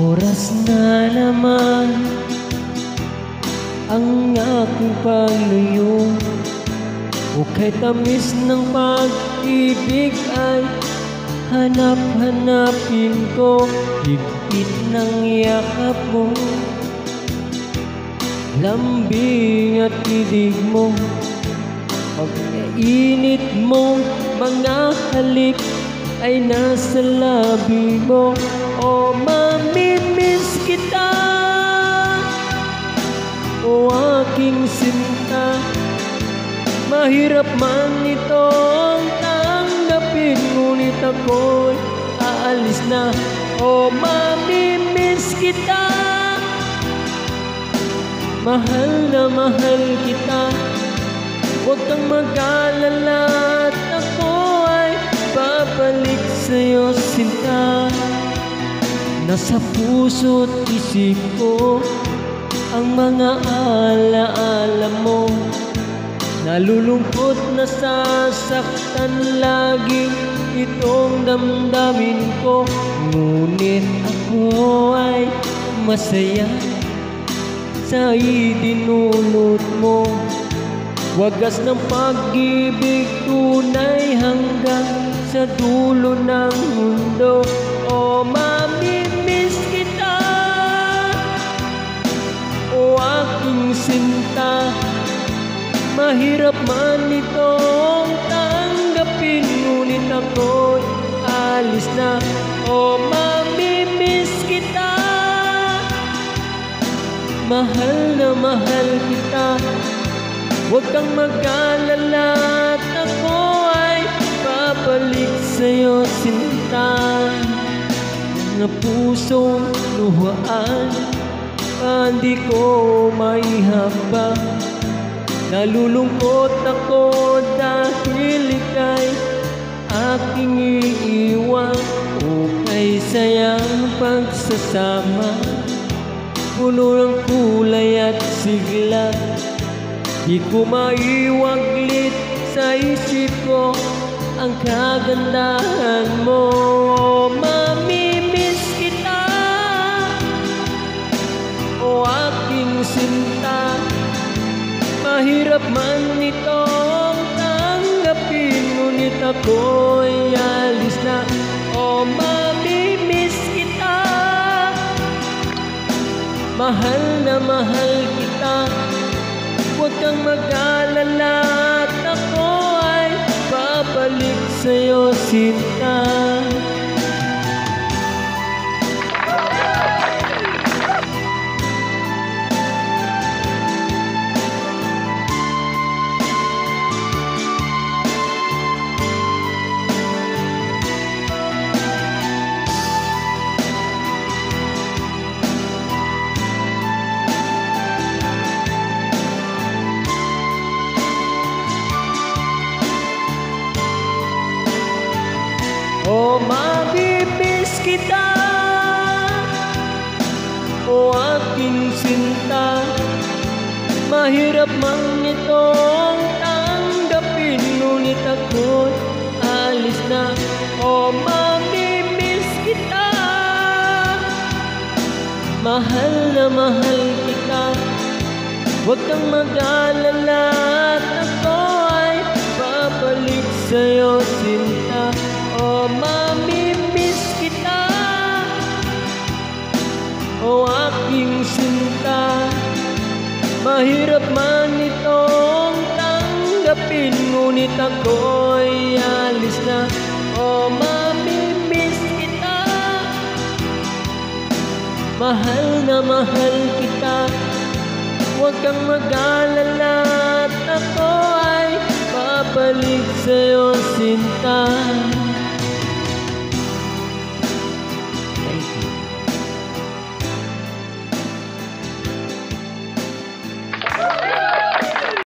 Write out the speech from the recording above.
Oras na naman ang aking paglayo, o kahit tamis ng pag-ibig ay hanap-hanapin ko. Higpit ng yakap mo, lambing at tidig mo, pagkainit mong mga halik ay nasa labi mo. O mamimiss kita, o aking sinta, mahirap man itong tanggapin, ngunit ako'y aalis na. O mamimiss kita, mahal na mahal kita, huwag kang mag-alala at ako ay babalik sa'yo, sinta. Nasa puso't isip ko ang mga alaala mo, nalulungkot, nasasaktan lagi itong damdamin ko, ngunit ako ay masaya sa idinulot mo. Wagas ng pag-ibig tunay hanggang sa dulo ng mundo. O mamimiss kita, o aking sinta, mahirap man itong tanggapin, ngunit ako'y alis na. O mamimiss kita, mahal na mahal kita, huwag kang mag-alala at ako ay babalik sa'yo, sinta. Mga pusong luhaan, hindi ko maihamba, nalulungkot ako dahil ika'y aking iiwan. O kay sayang pagsasama, puno ng kulay at sigla, di ko maiwaglit sa isip ko ang kagandahan mo. O mamimiss kita, o aking sinta, mahirap man itong tanggapin, ngunit ako'y alis na. O mamimiss kita, mahal na mahal kita, huwag kang mag-alala at ako ay babalik sa'yo, sinta. O mamimiss kita, o aking sinta, mahirap man itong tanggapin, ngunit ako'y alis na. O mamimiss kita, mahal na mahal kita, huwag kang mag-alala at ako ay babalik sa'yo, sinta. O mamimiss kita, o aking sinta, mahirap man itong tanggapin, ngunit ako'y alis na. O mamimiss kita, mahal na mahal kita, huwag kang mag-alala at ako ay babalik sa'yo, sinta.